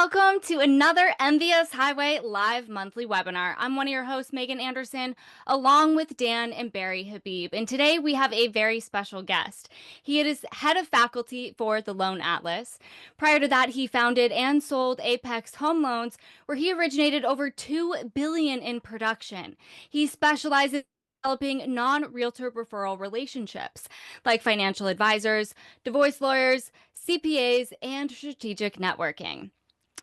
Welcome to another MBS Highway live monthly webinar. I'm one of your hosts, Megan Anderson, along with Dan and Barry Habib. And today we have a very special guest. He is head of faculty for the Loan Atlas. Prior to that, he founded and sold Apex Home Loans, where he originated over $2 billion in production. He specializes in developing non-realtor referral relationships like financial advisors, divorce lawyers, CPAs, and strategic networking.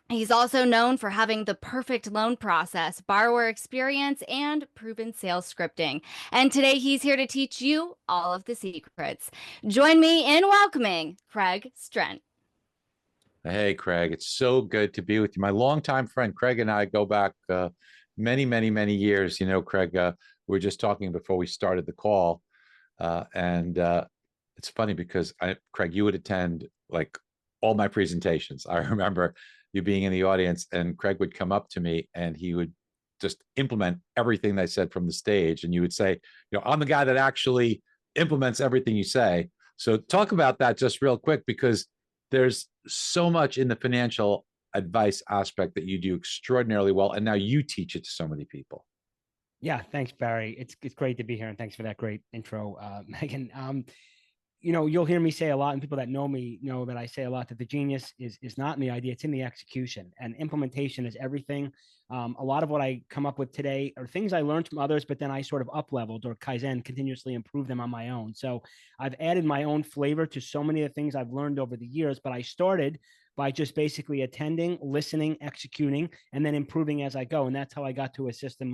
He's also known for having the perfect loan process, borrower experience, and proven sales scripting. And today he's here to teach you all of the secrets. Join me in welcoming Craig Strent. Hey, Craig, it's so good to be with you. My longtime friend, Craig, and I go back many years. You know, Craig, we were just talking before we started the call. And it's funny because Craig, you would attend like all my presentations. I remember you being in the audience, and Craig would come up to me and he would just implement everything I said from the stage. And you would say, I'm the guy that actually implements everything you say. So talk about that just real quick, because there's so much in the financial advice aspect that you do extraordinarily well. And now you teach it to so many people. Yeah, thanks, Barry. It's great to be here. And thanks for that great intro, Megan. You'll hear me say a lot, and people that know me know that I say a lot, that the genius is not in the idea, it's in the execution, and implementation is everything. A lot of what I come up with today are things I learned from others, but then I sort of up-leveled or Kaizen, continuously improve them on my own. So I've added my own flavor to so many of the things I've learned over the years, but I started by just basically attending, listening, executing, and then improving as I go. And that's how I got to a system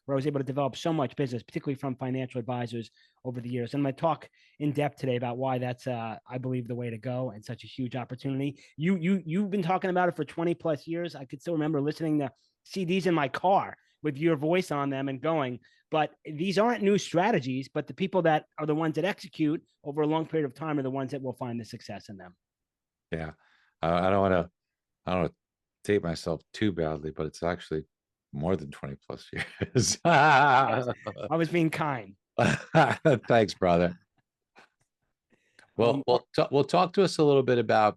where I was able to develop so much business, particularly from financial advisors over the years. And I'm going to talk in depth today about why that's, I believe, the way to go and such a huge opportunity. You've been talking about it for 20 plus years. I could still remember listening to CDs in my car with your voice on them and going, but these aren't new strategies, but the people that are the ones that execute over a long period of time are the ones that will find the success in them. Yeah. I don't want to date myself too badly, but it's actually more than 20 plus years. I was being kind. Thanks, brother. Well, we'll talk to us a little bit about,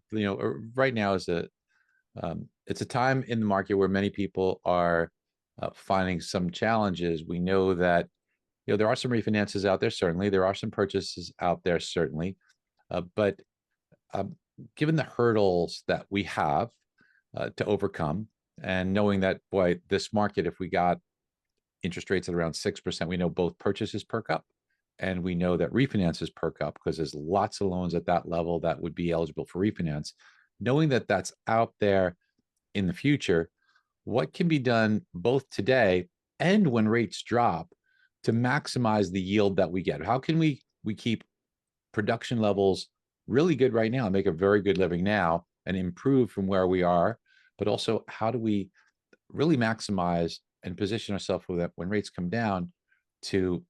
right now it's a time in the market where many people are finding some challenges. We know that, there are some refinances out there, certainly. There are some purchases out there, certainly. But given the hurdles that we have to overcome, and knowing that, boy, this market, if we got interest rates at around 6%, we know both purchases perk up, and we know that refinances perk up, because there's lots of loans at that level that would be eligible for refinance. Knowing that that's out there in the future, what can be done both today and when rates drop to maximize the yield that we get? How can we keep production levels really good right now and make a very good living now and improve from where we are? But also, how do we really maximize and position ourselves for that when rates come down to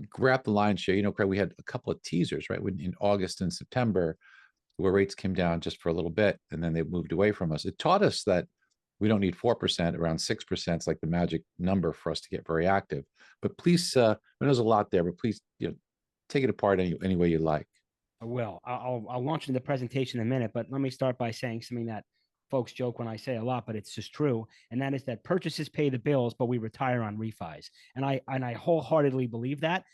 grab the lion's share? Craig, we had a couple of teasers, right, in August and September, where rates came down just for a little bit and then they moved away from us. It taught us that we don't need 4%, around 6%. It's like the magic number for us to get very active. But please, there's a lot there, but please, take it apart any way you like. I will. I'll launch into the presentation in a minute, but let me start by saying something that folks joke when I say a lot, but it's just true. And that is that purchases pay the bills, but we retire on refis. And I wholeheartedly believe that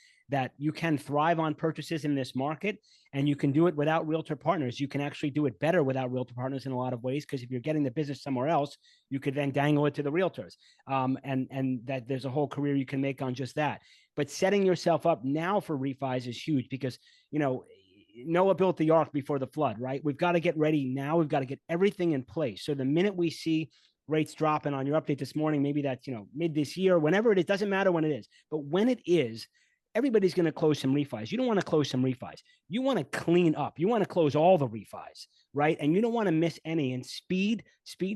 you can thrive on purchases in this market, and you can do it without realtor partners. You can actually do it better without realtor partners in a lot of ways, because if you're getting the business somewhere else, you could then dangle it to the realtors. And that there's a whole career you can make on just that. But setting yourself up now for refis is huge, because, Noah built the ark before the flood, right? We've got to get ready now. We've got to get everything in place. So the minute we see rates dropping, on your update this morning, maybe that's, mid this year, whenever it is, doesn't matter when it is, but when it is, everybody's going to close some refis. You don't want to close some refis. You want to clean up. You want to close all the refis, right? And you don't want to miss any. And speed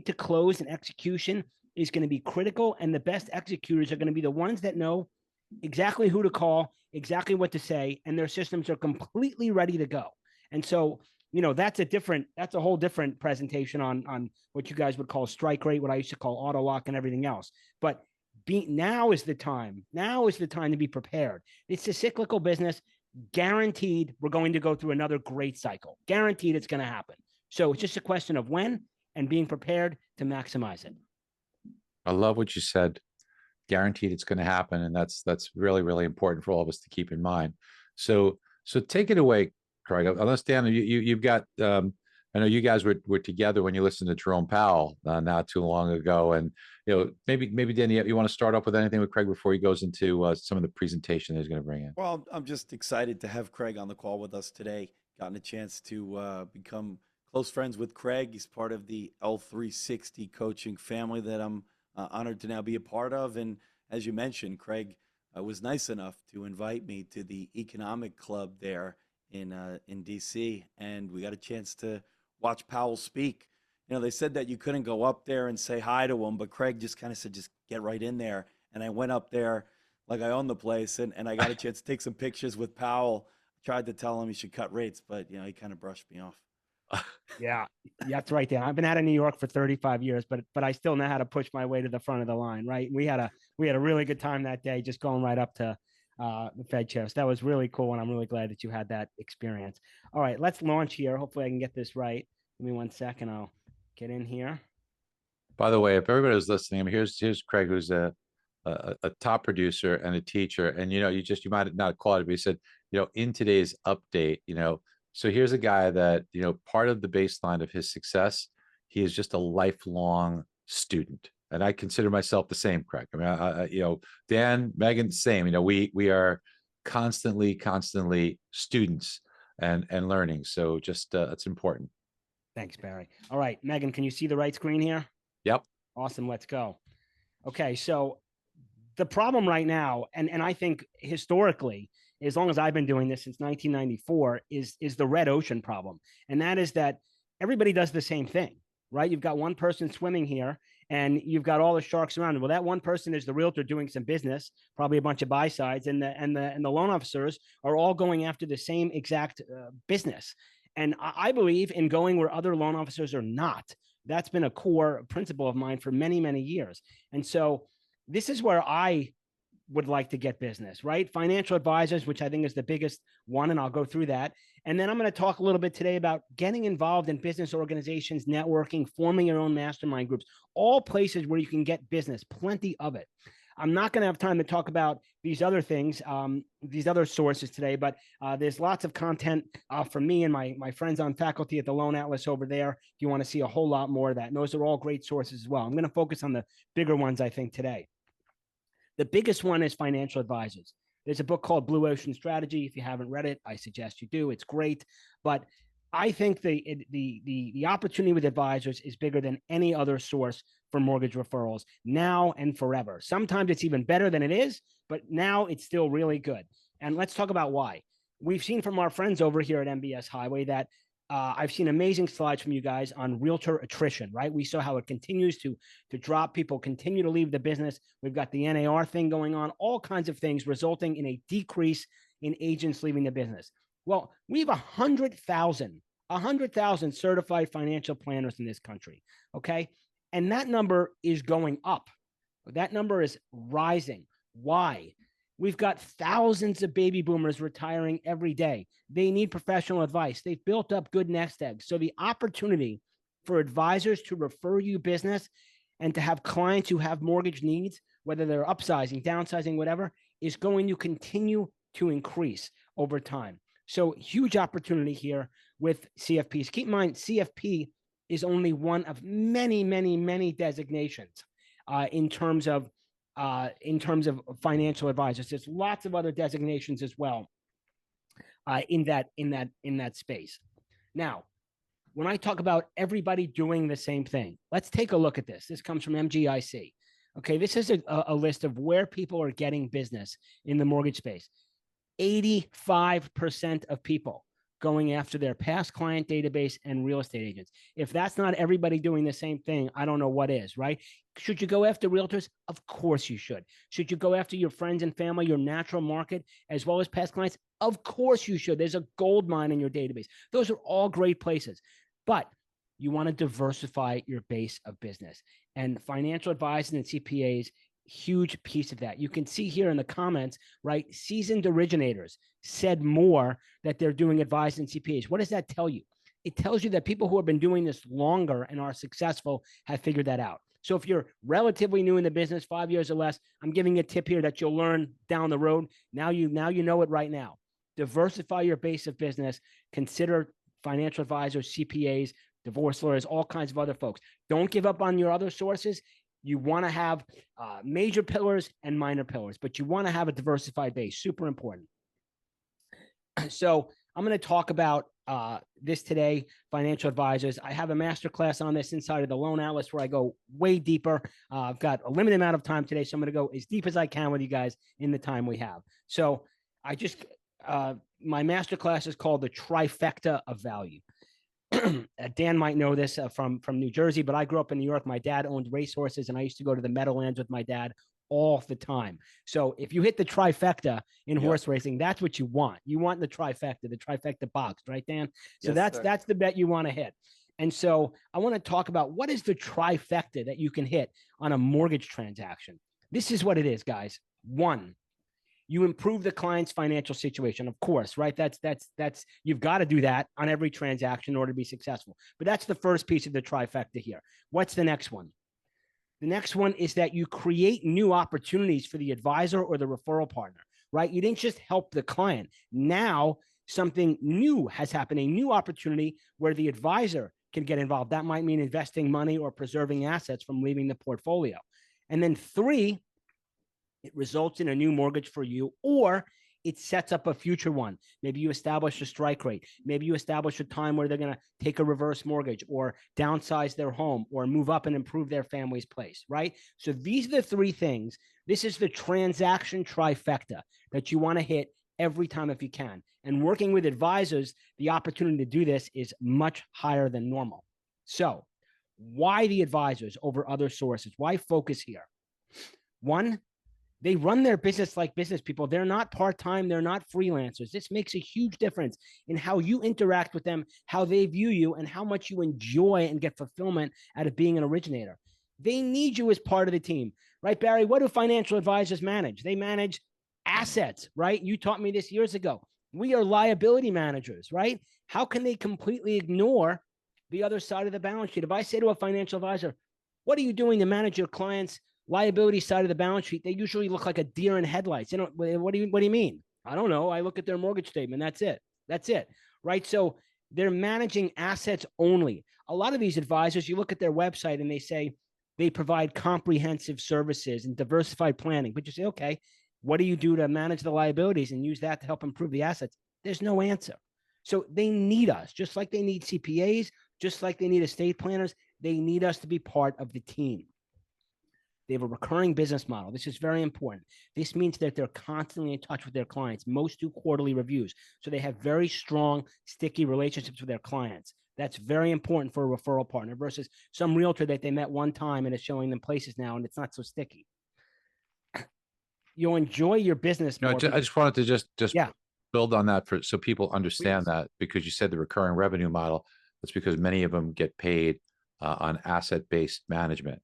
to close and execution is going to be critical. And the best executors are going to be the ones that know exactly who to call, exactly what to say, and their systems are completely ready to go. And so, that's a whole different presentation on what you guys would call strike rate, what I used to call auto lock and everything else. But now is the time to be prepared. It's a cyclical business. Guaranteed we're going to go through another great cycle. Guaranteed it's going to happen. So it's just a question of when and being prepared to maximize it. I love what you said. Guaranteed it's going to happen, and that's really, really important for all of us to keep in mind. So take it away, Craig. Unless Dan, you've got. I know you guys were together when you listened to Jerome Powell not too long ago, and maybe Dan, you want to start off with anything with Craig before he goes into some of the presentation he's going to bring in. Well, I'm just excited to have Craig on the call with us today. Gotten a chance to become close friends with Craig. He's part of the L360 coaching family that I'm honored to now be a part of. And as you mentioned, Craig was nice enough to invite me to the economic club there in DC, and we got a chance to watch Powell speak. They said that you couldn't go up there and say hi to him, but Craig just kind of said, just get right in there. And I went up there like I own the place, and I got a chance to take some pictures with Powell. Tried to tell him he should cut rates, but he kind of brushed me off. Yeah, that's right, Dan. I've been out of New York for 35 years, but I still know how to push my way to the front of the line, right? We had a really good time that day, just going right up to the Fed chair. So that was really cool, and I'm really glad that you had that experience. All right, let's launch here. Hopefully I can get this right. Give me 1 second. I'll get in here. By the way, if everybody was listening, here's Craig, who's a top producer and a teacher, and you might not call it, but he said, in today's update, so here's a guy that, part of the baseline of his success, he is just a lifelong student. And I consider myself the same, Craig. I mean, Dan, Megan, same. We are constantly students and learning. So just it's important. Thanks, Barry. All right, Megan, can you see the right screen here? Yep. Awesome. Let's go. Okay, so the problem right now, and I think historically, as long as I've been doing this since 1994, is the red ocean problem. And that is that everybody does the same thing, right? You've got one person swimming here, and you've got all the sharks around. Well, that one person is the realtor doing some business, probably a bunch of buy sides, and the loan officers are all going after the same exact business. And I believe in going where other loan officers are not. That's been a core principle of mine for many, many years. And so this is where I would like to get business, right? Financial advisors, which I think is the biggest one, and I'll go through that. And then I'm going to talk a little bit today about getting involved in business organizations, networking, forming your own mastermind groups, all places where you can get business, plenty of it. I'm not going to have time to talk about these other things, these other sources today, but there's lots of content from me and my friends on faculty at the Loan Atlas over there. If you want to see a whole lot more of that, and those are all great sources as well. I'm going to focus on the bigger ones, I think, today. The biggest one is financial advisors. There's a book called Blue Ocean Strategy. If you haven't read it, I suggest you do. It's great. But I think the opportunity with advisors is bigger than any other source for mortgage referrals now and forever. Sometimes it's even better than it is, but now it's still really good. And let's talk about why. We've seen from our friends over here at MBS Highway that I've seen amazing slides from you guys on realtor attrition, right? We saw how it continues to drop. People continue to leave the business. We've got the NAR thing going on, all kinds of things resulting in a decrease in agents leaving the business. Well, we have 100,000 certified financial planners in this country, okay? And that number is going up. That number is rising. Why? We've got thousands of baby boomers retiring every day. They need professional advice. They've built up good nest eggs. So the opportunity for advisors to refer you business and to have clients who have mortgage needs, whether they're upsizing, downsizing, whatever, is going to continue to increase over time. So huge opportunity here with CFPs. Keep in mind, CFP is only one of many, many, many designations in terms of financial advisors. There's lots of other designations as well in that space. Now, when I talk about everybody doing the same thing, let's take a look at this. This comes from MGIC. Okay, this is a list of where people are getting business in the mortgage space. 85% of people going after their past client database and real estate agents. If that's not everybody doing the same thing, I don't know what is, right? Should you go after realtors? Of course you should. Should you go after your friends and family, your natural market, as well as past clients? Of course you should. There's a gold mine in your database. Those are all great places. But you want to diversify your base of business. And financial advisors and CPAs, huge piece of that. You can see here in the comments, right? Seasoned originators said more that they're doing advice and CPAs. What does that tell you? it tells you that people who have been doing this longer and are successful have figured that out. So if you're relatively new in the business, 5 years or less, I'm giving you a tip here that you'll learn down the road. Now you know it right now. Diversify your base of business. Consider financial advisors, CPAs, divorce lawyers, all kinds of other folks. Don't give up on your other sources. You want to have major pillars and minor pillars, but you want to have a diversified base. Super important. So I'm going to talk about this today, financial advisors. I have a masterclass on this inside of the Loan Atlas where I go way deeper. I've got a limited amount of time today, so I'm going to go as deep as I can with you guys in the time we have. So I just, my masterclass is called the trifecta of value. Dan might know this from New Jersey, but I grew up in New York. My dad owned racehorses, and I used to go to the Meadowlands with my dad all the time. So if you hit the trifecta in horse racing, that's what you want. You want the trifecta box, right, Dan? So Yes, that's the bet you want to hit. And so I want to talk about what is the trifecta that you can hit on a mortgage transaction. This is what it is, guys. One, you improve the client's financial situation, of course, right? That's you've got to do that on every transaction in order to be successful. But that's the first piece of the trifecta here. What's the next one? The next one is that you create new opportunities for the advisor or the referral partner, right? You didn't just help the client. Now something new has happened, a new opportunity where the advisor can get involved. That might mean investing money or preserving assets from leaving the portfolio. And then three, it results in a new mortgage for you, or it sets up a future one. Maybe you establish a strike rate. Maybe you establish a time where they're going to take a reverse mortgage or downsize their home or move up and improve their family's place, right? So these are the three things. This is the transaction trifecta that you want to hit every time if you can. And working with advisors, the opportunity to do this is much higher than normal. So why the advisors over other sources? Why focus here? One, they run their business like business people. They're not part-time. They're not freelancers. This makes a huge difference in how you interact with them, how they view you, and how much you enjoy and get fulfillment out of being an originator. They need you as part of the team, right, Barry? What do financial advisors manage? They manage assets, right? You taught me this years ago. We are liability managers, right? How can they completely ignore the other side of the balance sheet? If I say to a financial advisor, what are you doing to manage your clients' liability side of the balance sheet? They usually look like a deer in headlights. They don't, what do you mean? I don't know. I look at their mortgage statement. That's it. Right. So they're managing assets only. A lot of these advisors, you look at their website and they say they provide comprehensive services and diversified planning, but you say, okay, what do you do to manage the liabilities and use that to help improve the assets? There's no answer. So they need us, just like they need CPAs, just like they need estate planners. They need us to be part of the team. They have a recurring business model. This is very important. This means that they're constantly in touch with their clients. Most do quarterly reviews. So they have very strong, sticky relationships with their clients. That's very important for a referral partner versus some realtor that they met one time and is showing them places now, and it's not so sticky. You'll enjoy your business more. I just wanted to just yeah. build on that so people understand that, because you said the recurring revenue model. That's because many of them get paid on asset-based management,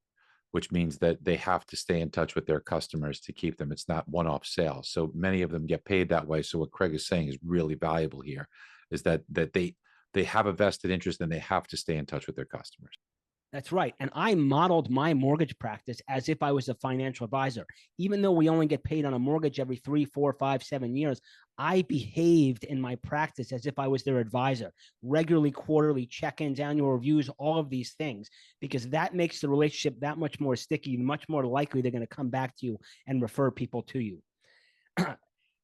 which means that they have to stay in touch with their customers to keep them. It's not one-off sales. So many of them get paid that way. So what Craig is saying is really valuable here, is that they have a vested interest and they have to stay in touch with their customers. That's right. And I modeled my mortgage practice as if I was a financial advisor. Even though we only get paid on a mortgage every 3, 4, 5, 7 years, I behaved in my practice as if I was their advisor. Regularly, quarterly check-ins, annual reviews, all of these things, because that makes the relationship that much more sticky, much more likely they're going to come back to you and refer people to you.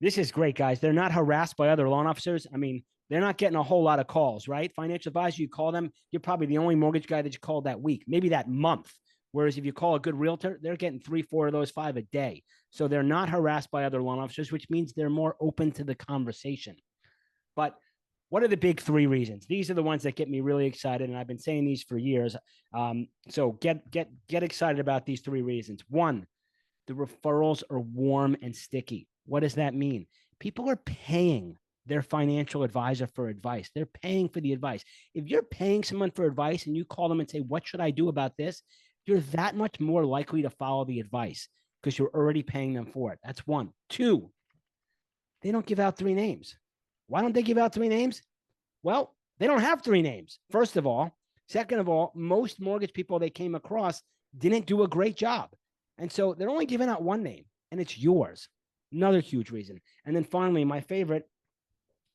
This is great, guys. They're not harassed by other loan officers. I mean, they're not getting a whole lot of calls, right? Financial advisor, you call them, you're probably the only mortgage guy that you called that week, maybe that month. Whereas if you call a good realtor, they're getting 3, 4 of those 5 a day. So they're not harassed by other loan officers, which means they're more open to the conversation. But what are the big 3 reasons? These are the ones that get me really excited, and I've been saying these for years. So get excited about these 3 reasons. 1, the referrals are warm and sticky. What does that mean? People are paying their financial advisor for advice. They're paying for the advice. If you're paying someone for advice and you call them and say, what should I do about this? You're that much more likely to follow the advice because you're already paying them for it. That's 1. 2, they don't give out 3 names. Why don't they give out 3 names? Well, They don't have three names, first of all. Second of all, most mortgage people they came across didn't do a great job. And so they're only giving out one name, and it's yours. Another huge reason. And then finally, my favorite,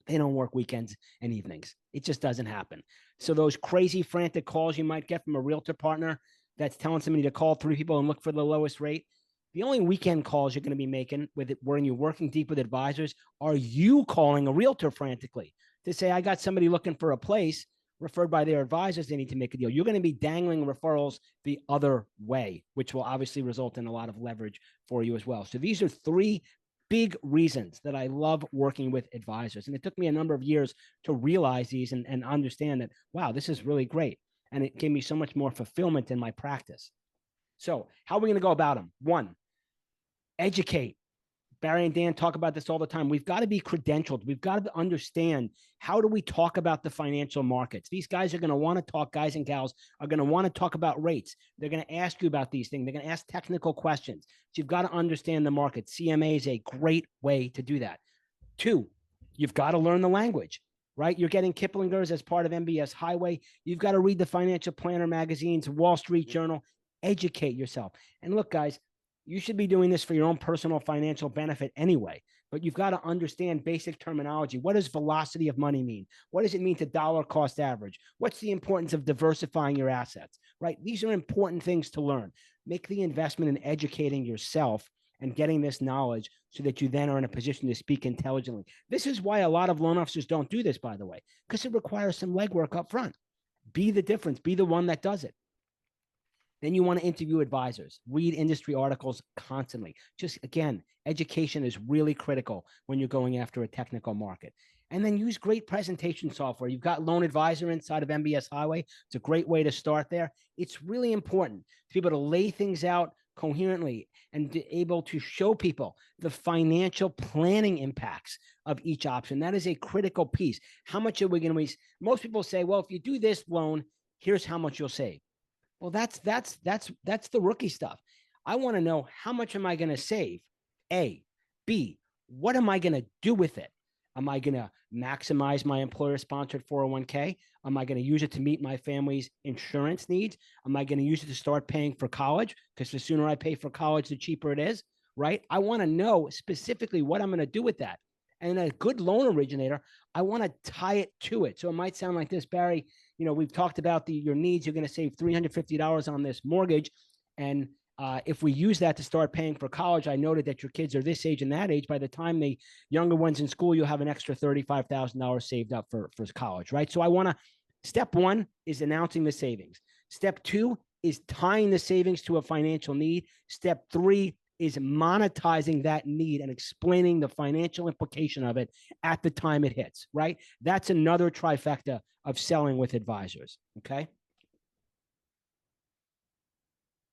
they don't work weekends and evenings. It just doesn't happen. So those crazy, frantic calls you might get from a realtor partner that's telling somebody to call three people and look for the lowest rate, the only weekend calls you're going to be making with it when you're working deep with advisors are you calling a realtor frantically to say, I got somebody looking for a place referred by their advisors. They need to make a deal. You're going to be dangling referrals the other way, which will obviously result in a lot of leverage for you as well. So these are three big reasons that I love working with advisors. And it took me a number of years to realize these and understand that, wow, this is really great. And it gave me so much more fulfillment in my practice. So how are we going to go about them? One, educate. Barry and Dan talk about this all the time. We've got to be credentialed. We've got to understand, how do we talk about the financial markets? These guys are going to want to talk, guys and gals are going to want to talk about rates. They're going to ask you about these things. They're going to ask technical questions. So you've got to understand the market. CMA is a great way to do that. Two, you've got to learn the language, right? You're getting Kiplinger's as part of MBS Highway. You've got to read the Financial Planner magazines, Wall Street Journal, educate yourself. And look, guys, you should be doing this for your own personal financial benefit anyway, but you've got to understand basic terminology. What does velocity of money mean? What does it mean to dollar cost average? What's the importance of diversifying your assets, right? These are important things to learn. Make the investment in educating yourself and getting this knowledge so that you then are in a position to speak intelligently. This is why a lot of loan officers don't do this, by the way, because it requires some legwork up front. Be the difference. Be the one that does it. Then you want to interview advisors, read industry articles constantly. Just, again, education is really critical when you're going after a technical market. And then use great presentation software. You've got Loan Advisor inside of MBS Highway. It's a great way to start there. It's really important to be able to lay things out coherently and be able to show people the financial planning impacts of each option. That is a critical piece. How much are we going to waste? Most people say, well, if you do this loan, here's how much you'll save. Well, that's the rookie stuff. I want to know, how much am I going to save? A. B. What am I going to do with it? Am I going to maximize my employer-sponsored 401k? Am I going to use it to meet my family's insurance needs? Am I going to use it to start paying for college? Because the sooner I pay for college, the cheaper it is, right? I want to know specifically what I'm going to do with that. And a good loan originator, I want to tie it to it. So it might sound like this, Barry. You know, we've talked about your needs. You're going to save $350 on this mortgage. And if we use that to start paying for college, I noted that your kids are this age and that age. By the time the younger one's in school, you'll have an extra $35,000 saved up for college, right? So I want to, step one is announcing the savings. Step two is tying the savings to a financial need. Step three is monetizing that need and explaining the financial implication of it at the time it hits, right? That's another trifecta of selling with advisors, okay?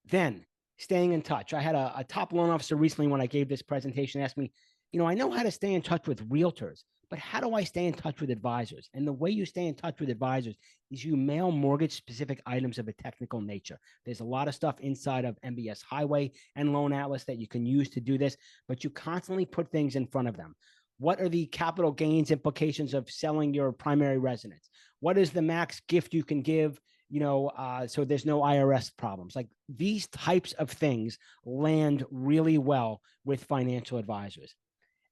Then staying in touch. I had a top loan officer recently, when I gave this presentation, asked me, you know, I know how to stay in touch with realtors, but how do I stay in touch with advisors? And the way you stay in touch with advisors is you mail mortgage-specific items of a technical nature. There's a lot of stuff inside of MBS Highway and Loan Atlas that you can use to do this, but you constantly put things in front of them. What are the capital gains implications of selling your primary residence? What is the max gift you can give, you know, so there's no IRS problems? Like, these types of things land really well with financial advisors.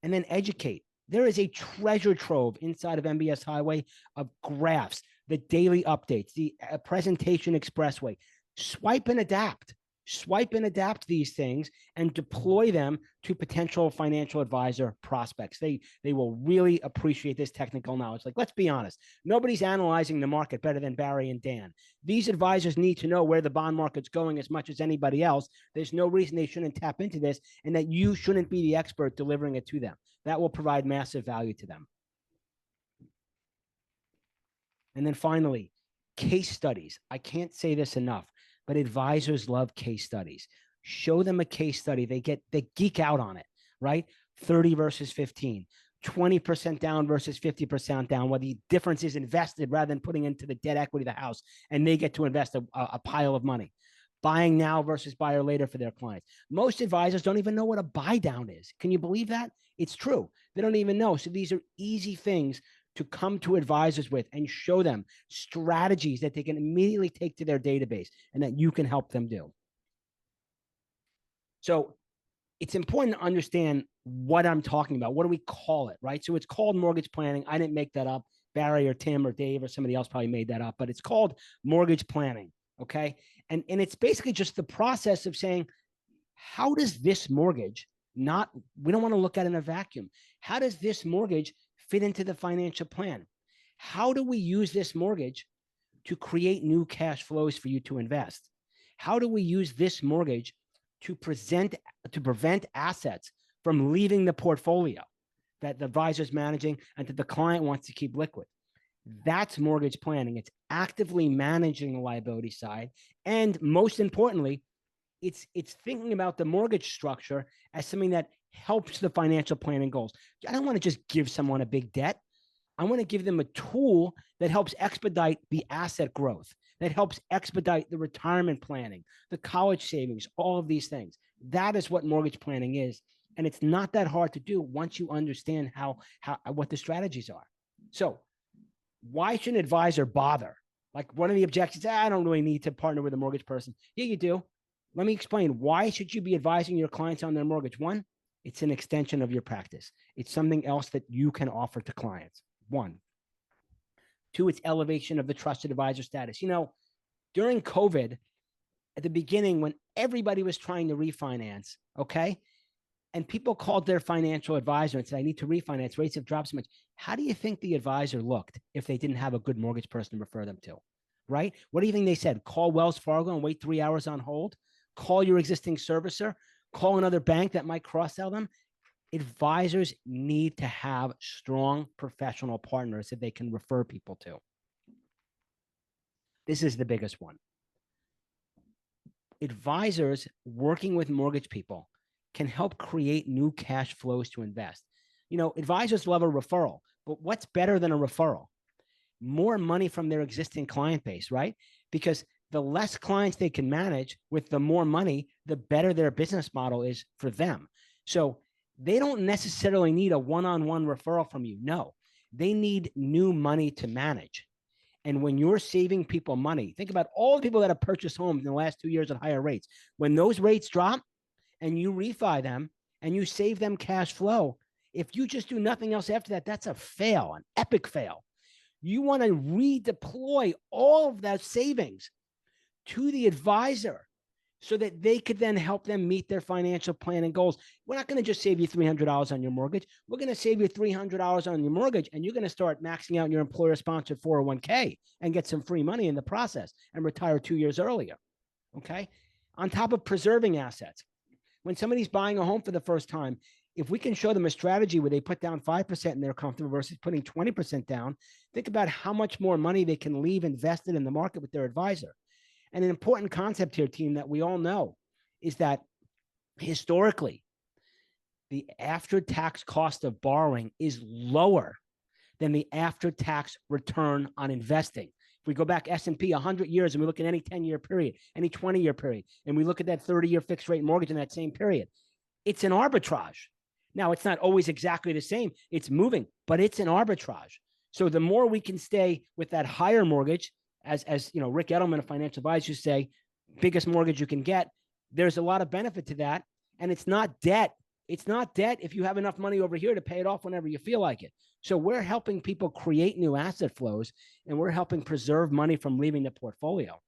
And then educate. There is a treasure trove inside of MBS Highway of graphs, the daily updates, the presentation expressway. Swipe and adapt. Swipe and adapt these things and deploy them to potential financial advisor prospects. They will really appreciate this technical knowledge. Like, let's be honest, nobody's analyzing the market better than Barry and Dan. These advisors need to know where the bond market's going as much as anybody else. There's no reason they shouldn't tap into this, and that you shouldn't be the expert delivering it to them. That will provide massive value to them. And then finally, case studies. I can't say this enough, but advisors love case studies. Show them a case study. They geek out on it, right? 30 versus 15, 20% down versus 50% down, where the difference is invested rather than putting into the debt equity of the house, and they get to invest a pile of money. Buying now versus buyer later for their clients. Most advisors don't even know what a buy down is. Can you believe that? It's true. They don't even know. So these are easy things to come to advisors with and show them strategies that they can immediately take to their database and that you can help them do. So it's important to understand what I'm talking about. What do we call it, right? So it's called mortgage planning. I didn't make that up. Barry or Tim or Dave or somebody else probably made that up, but it's called mortgage planning, okay? And it's basically just the process of saying, how does this mortgage we don't want to look at it in a vacuum. How does this mortgage fit into the financial plan? How do we use this mortgage to create new cash flows for you to invest? How do we use this mortgage to prevent assets from leaving the portfolio that the advisor is managing and that the client wants to keep liquid? That's mortgage planning. It's actively managing the liability side. And most importantly, it's thinking about the mortgage structure as something that helps the financial planning goals. I don't want to just give someone a big debt. I want to give them a tool that helps expedite the asset growth, that helps expedite the retirement planning, the college savings, all of these things. That is what mortgage planning is. And it's not that hard to do once you understand what the strategies are. So why should an advisor bother? Like one of the objections, I don't really need to partner with a mortgage person. Yeah, you do. Let me explain. Why should you be advising your clients on their mortgage? One, it's an extension of your practice. It's something else that you can offer to clients. One. Two, it's elevation of the trusted advisor status. During COVID, at the beginning, when everybody was trying to refinance, okay, and people called their financial advisor and said, I need to refinance, rates have dropped so much. How do you think the advisor looked if they didn't have a good mortgage person to refer them to, right? What do you think they said? Call Wells Fargo and wait 3 hours on hold? Call your existing servicer? Call another bank that might cross-sell them? Advisors need to have strong professional partners that they can refer people to. This is the biggest one. Advisors working with mortgage people can help create new cash flows to invest. Advisors love a referral, but what's better than a referral? More money from their existing client base, right? Because the less clients they can manage with the more money, the better their business model is for them. So they don't necessarily need a one-on-one referral from you. No, they need new money to manage. And when you're saving people money, think about all the people that have purchased homes in the last 2 years at higher rates. When those rates drop and you refi them and you save them cash flow, if you just do nothing else after that, that's a fail, an epic fail. You want to redeploy all of that savings to the advisor so that they could then help them meet their financial plan and goals. We're not going to just save you $300 on your mortgage. We're going to save you $300 on your mortgage, and you're going to start maxing out your employer-sponsored 401k and get some free money in the process and retire 2 years earlier, okay? On top of preserving assets. When somebody's buying a home for the first time, if we can show them a strategy where they put down 5% and they're comfortable versus putting 20% down, think about how much more money they can leave invested in the market with their advisor. And an important concept here, team, that we all know is that historically, the after-tax cost of borrowing is lower than the after-tax return on investing. If we go back S&P 100 years and we look at any 10-year period, any 20-year period, and we look at that 30-year fixed rate mortgage in that same period, it's an arbitrage. Now, it's not always exactly the same. It's moving, but it's an arbitrage. So the more we can stay with that higher mortgage, as Rick Edelman, a financial advisor, say, biggest mortgage you can get, there's a lot of benefit to that. And it's not debt. It's not debt if you have enough money over here to pay it off whenever you feel like it. So we're helping people create new asset flows, and we're helping preserve money from leaving the portfolio.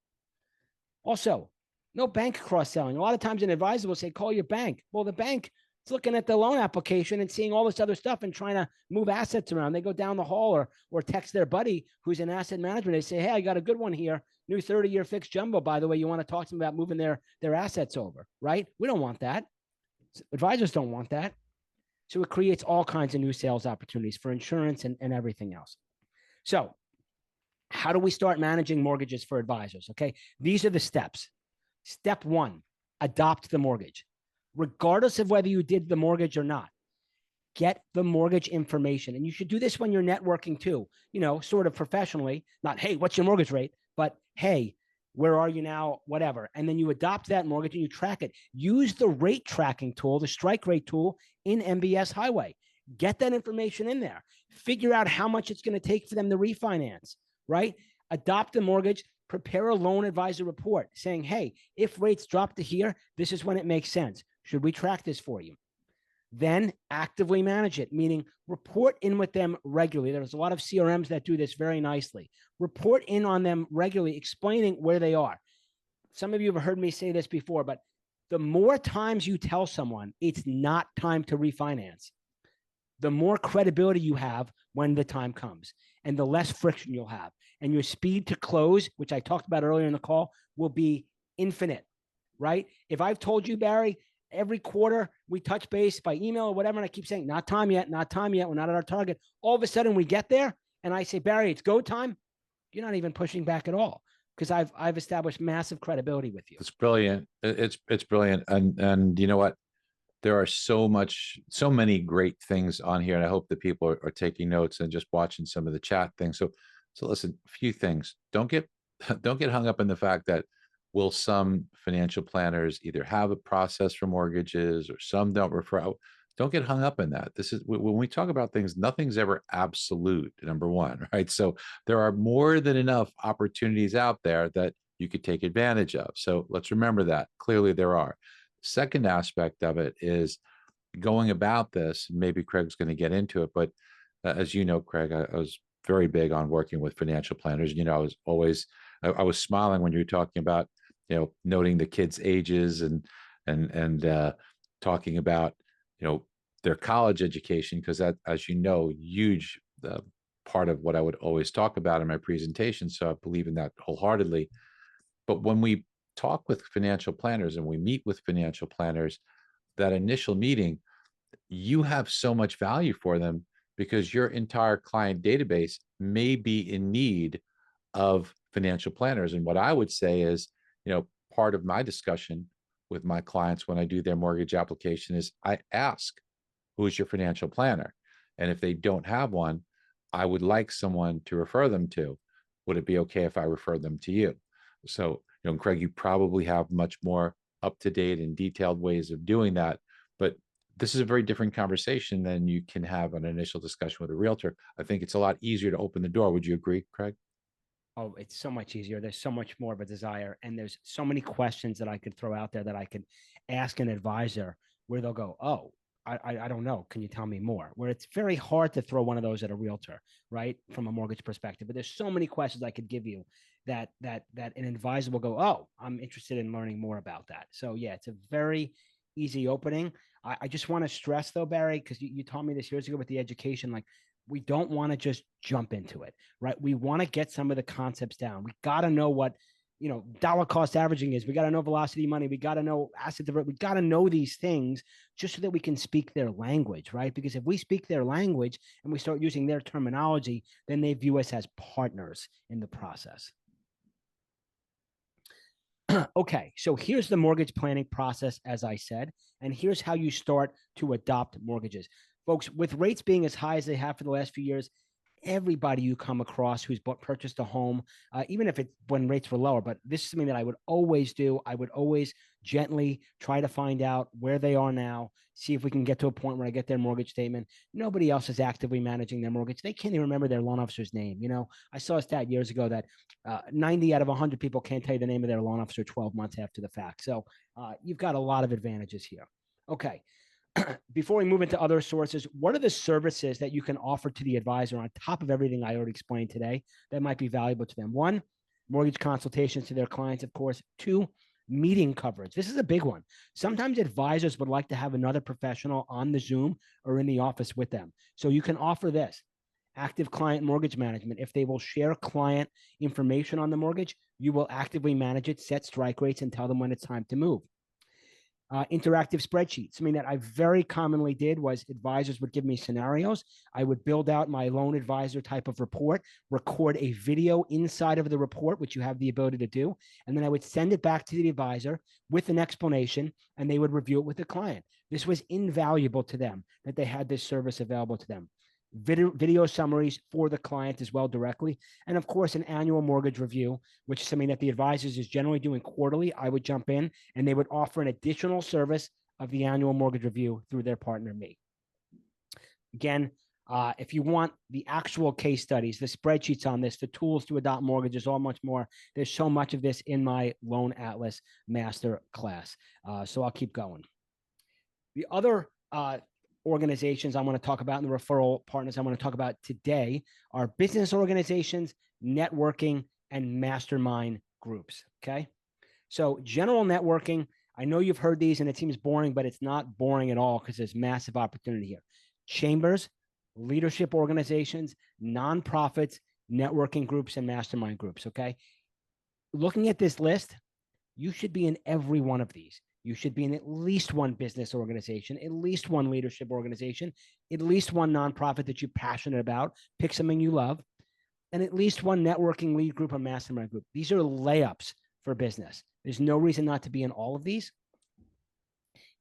Also, no bank cross-selling. A lot of times an advisor will say, call your bank. Well, the bank is looking at the loan application and seeing all this other stuff and trying to move assets around. They go down the hall or text their buddy who's in asset management. They say, hey, I got a good one here. New 30-year fixed jumbo, by the way. You want to talk to them about moving their assets over, right? We don't want that. Advisors don't want that. So it creates all kinds of new sales opportunities for insurance and everything else. So how do we start managing mortgages for advisors? Okay, these are the steps. Step one, adopt the mortgage. Regardless of whether you did the mortgage or not, get the mortgage information. And you should do this when you're networking too, sort of professionally, not, hey, what's your mortgage rate? But, hey, where are you now? Whatever. And then you adopt that mortgage and you track it. Use the rate tracking tool, the strike rate tool in MBS Highway. Get that information in there. Figure out how much it's going to take for them to refinance, right? Adopt a mortgage, prepare a loan advisor report saying, hey, if rates drop to here, this is when it makes sense. Should we track this for you? Then actively manage it, meaning report in with them regularly. There's a lot of CRMs that do this very nicely. Report in on them regularly, explaining where they are. Some of you have heard me say this before, but the more times you tell someone it's not time to refinance, the more credibility you have when the time comes, and the less friction you'll have. And your speed to close, which I talked about earlier in the call, will be infinite, right? If I've told you, Barry, every quarter we touch base by email or whatever, and I keep saying, not time yet, not time yet, we're not at our target. All of a sudden we get there and I say, Barry, it's go time. You're not even pushing back at all, because I've established massive credibility with you. It's brilliant. It's brilliant. And you know what? There are so many great things on here, and I hope that people are taking notes and just watching some of the chat things. So listen, a few things. Don't get hung up in the fact that will some financial planners either have a process for mortgages or some don't refer out. Don't get hung up in that. This is when we talk about things, nothing's ever absolute, number one, right? So there are more than enough opportunities out there that you could take advantage of. So let's remember that. Clearly there are. Second aspect of it is going about this. Maybe Craig's going to get into it, but as you know, Craig, I was very big on working with financial planners. You know, I was smiling when you were talking about, you know, noting the kids' ages and talking about, you know, their college education, because that, as you know, huge part of what I would always talk about in my presentation. So I believe in that wholeheartedly. But when we talk with financial planners and we meet with financial planners, that initial meeting, you have so much value for them because your entire client database may be in need of financial planners. And what I would say is, you know, part of my discussion with my clients when I do their mortgage application is I ask, who's your financial planner? And if they don't have one, I would like someone to refer them to. Would it be okay if I refer them to you? So, you know, Craig, you probably have much more up-to-date and detailed ways of doing that, but this is a very different conversation than you can have an initial discussion with a realtor. I think it's a lot easier to open the door. Would you agree, Craig? Oh, it's so much easier. There's so much more of a desire. And there's so many questions that I could throw out there that I could ask an advisor where they'll go, oh, I don't know. Can you tell me more? Where it's very hard to throw one of those at a realtor, right? From a mortgage perspective. But there's so many questions I could give you that an advisor will go, oh, I'm interested in learning more about that. So yeah, it's a very easy opening. I just want to stress though, Barry, because you taught me this years ago with the education, like we don't want to just jump into it, right? We want to get some of the concepts down. We got to know what, you know, dollar cost averaging is. We got to know velocity money. We got to know asset divert. We got to know these things just so that we can speak their language, right? Because if we speak their language and we start using their terminology, then they view us as partners in the process. Okay, so here's the mortgage planning process, as I said, and here's how you start to adopt mortgages. Folks, with rates being as high as they have for the last few years, everybody you come across who's purchased a home, even if it's when rates were lower, but this is something that I would always do. I would always gently try to find out where they are now, see if we can get to a point where I get their mortgage statement. Nobody else is actively managing their mortgage. They can't even remember their loan officer's name. You know, I saw a stat years ago that 90 out of 100 people can't tell you the name of their loan officer 12 months after the fact. So you've got a lot of advantages here. Okay. Before we move into other sources, what are the services that you can offer to the advisor on top of everything I already explained today that might be valuable to them? One, mortgage consultations to their clients, of course. Two, meeting coverage. This is a big one. Sometimes advisors would like to have another professional on the Zoom or in the office with them. So you can offer this. Active client mortgage management. If they will share client information on the mortgage, you will actively manage it, set strike rates, and tell them when it's time to move. Interactive spreadsheets. Something that I very commonly did was advisors would give me scenarios. I would build out my loan advisor type of report, record a video inside of the report, which you have the ability to do. And then I would send it back to the advisor with an explanation, and they would review it with the client. This was invaluable to them that they had this service available to them. Video summaries for the client as well directly. And of course, an annual mortgage review, which is something that the advisors is generally doing quarterly. I would jump in and they would offer an additional service of the annual mortgage review through their partner, me. Again, if you want the actual case studies, the spreadsheets on this, the tools to adopt mortgages, all much more, there's so much of this in my Loan Atlas master class. So I'll keep going. The other organizations I want to talk about and the referral partners I want to talk about today are business organizations, networking, and mastermind groups. Okay. So general networking, I know you've heard these and it seems boring, but it's not boring at all because there's massive opportunity here. Chambers, leadership organizations, nonprofits, networking groups, and mastermind groups. Okay. Looking at this list, you should be in every one of these. You should be in at least one business organization, at least one leadership organization, at least one nonprofit that you're passionate about. Pick something you love, and at least one networking lead group or mastermind group. These are layups for business. There's no reason not to be in all of these.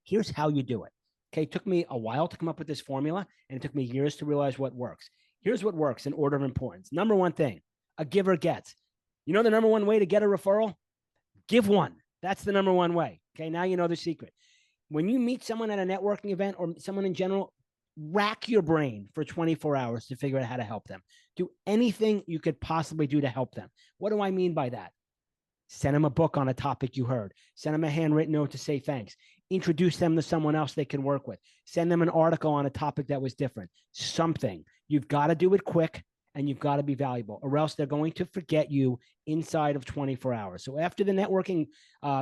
Here's how you do it. Okay, it took me a while to come up with this formula, and it took me years to realize what works. Here's what works in order of importance. Number one thing, a giver gets. You know the number one way to get a referral? Give one. That's the number one way. Okay, now you know the secret. When you meet someone at a networking event or someone in general, rack your brain for 24 hours to figure out how to help them. Do anything you could possibly do to help them. What do I mean by that? Send them a book on a topic you heard. Send them a handwritten note to say thanks. Introduce them to someone else they can work with. Send them an article on a topic that was different. Something. You've got to do it quick and you've got to be valuable, or else they're going to forget you inside of 24 hours. So after the networking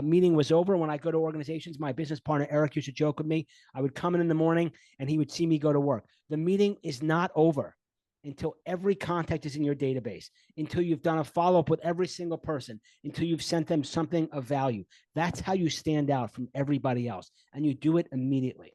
meeting was over, when I go to organizations, my business partner, Eric, used to joke with me. I would come in the morning and he would see me go to work. The meeting is not over until every contact is in your database, until you've done a follow-up with every single person, until you've sent them something of value. That's how you stand out from everybody else, and you do it immediately.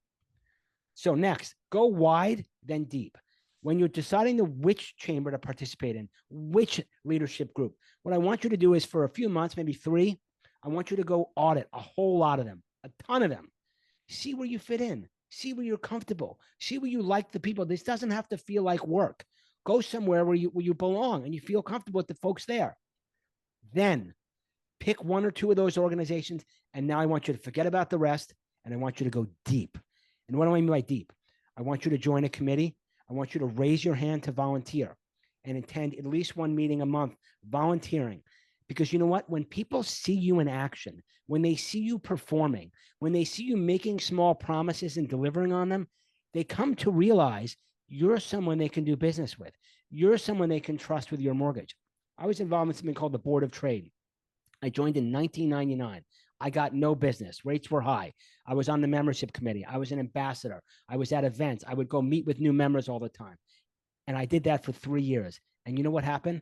So next, go wide, then deep. When you're deciding which chamber to participate in, which leadership group, what I want you to do is for a few months, maybe 3, I want you to go audit a whole lot of them, a ton of them. See where you fit in. See where you're comfortable. See where you like the people. This doesn't have to feel like work. Go somewhere where you belong and you feel comfortable with the folks there. Then pick 1 or 2 of those organizations, and now I want you to forget about the rest, and I want you to go deep. And what do I mean by deep? I want you to join a committee. I want you to raise your hand to volunteer and attend at least 1 meeting a month volunteering. Because you know what? When people see you in action, when they see you performing, when they see you making small promises and delivering on them, they come to realize you're someone they can do business with. You're someone they can trust with your mortgage. I was involved in something called the Board of Trade. I joined in 1999. I got no business. Rates were high. I was on the membership committee. I was an ambassador. I was at events. I would go meet with new members all the time. And I did that for 3 years. And you know what happened?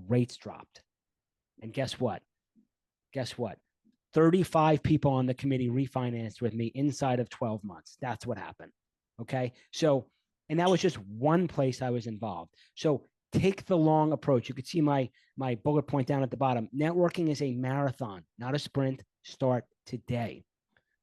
Rates dropped. And guess what? Guess what? 35 people on the committee refinanced with me inside of 12 months. That's what happened. Okay. So, and that was just one place I was involved. So take the long approach. You could see my bullet point down at the bottom. Networking is a marathon, not a sprint. Start today.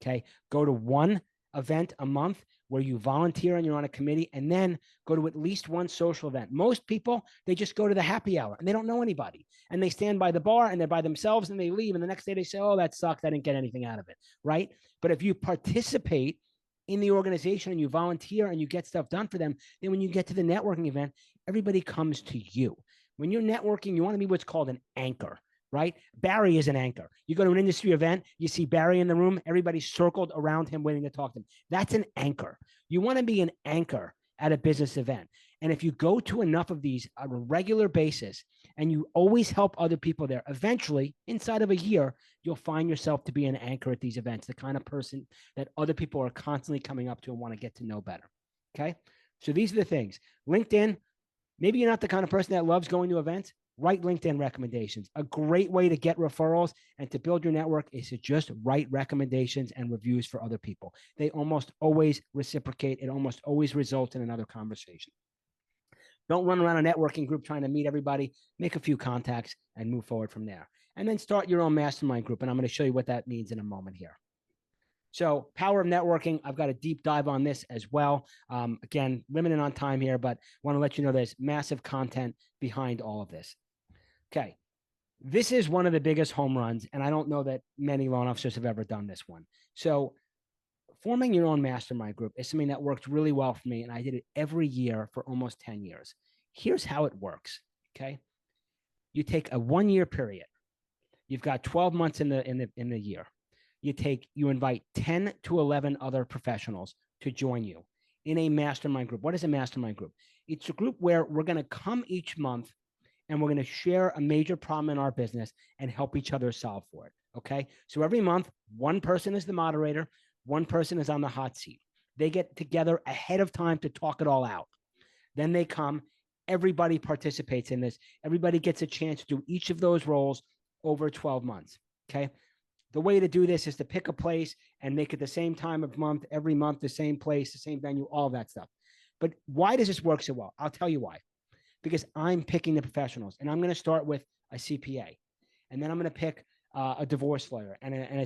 Okay. Go to 1 event a month where you volunteer and you're on a committee, and then go to at least 1 social event. Most people, they just go to the happy hour and they don't know anybody, and they stand by the bar and they're by themselves and they leave. And the next day they say, oh, that sucked. I didn't get anything out of it. Right. But if you participate in the organization and you volunteer and you get stuff done for them, then when you get to the networking event, everybody comes to you. When you're networking, you want to be what's called an anchor, right? Barry is an anchor. You go to an industry event, you see Barry in the room, everybody's circled around him waiting to talk to him. That's an anchor. You want to be an anchor at a business event. And if you go to enough of these on a regular basis and you always help other people there, eventually, inside of a year, you'll find yourself to be an anchor at these events, the kind of person that other people are constantly coming up to and want to get to know better. Okay. So these are the things. LinkedIn, maybe you're not the kind of person that loves going to events. Write LinkedIn recommendations. A great way to get referrals and to build your network is to just write recommendations and reviews for other people. They almost always reciprocate. It almost always results in another conversation. Don't run around a networking group trying to meet everybody. Make a few contacts and move forward from there. And then start your own mastermind group. And I'm going to show you what that means in a moment here. So power of networking, I've got a deep dive on this as well. Again, limited on time here, but want to let you know there's massive content behind all of this. Okay. This is one of the biggest home runs, and I don't know that many loan officers have ever done this one. So forming your own mastermind group is something that worked really well for me, and I did it every year for almost 10 years. Here's how it works, okay? You take a 1-year period. You've got 12 months in the year. You invite 10 to 11 other professionals to join you in a mastermind group. What is a mastermind group? It's a group where we're going to come each month and we're going to share a major problem in our business and help each other solve for it. Okay. So every month, one person is the moderator, one person is on the hot seat. They get together ahead of time to talk it all out. Then they come, everybody participates in this. Everybody gets a chance to do each of those roles over 12 months. Okay. The way to do this is to pick a place and make it the same time of month, every month, the same place, the same venue, all that stuff. But why does this work so well? I'll tell you why. Because I'm picking the professionals, and I'm going to start with a CPA, and then I'm going to pick a divorce lawyer and a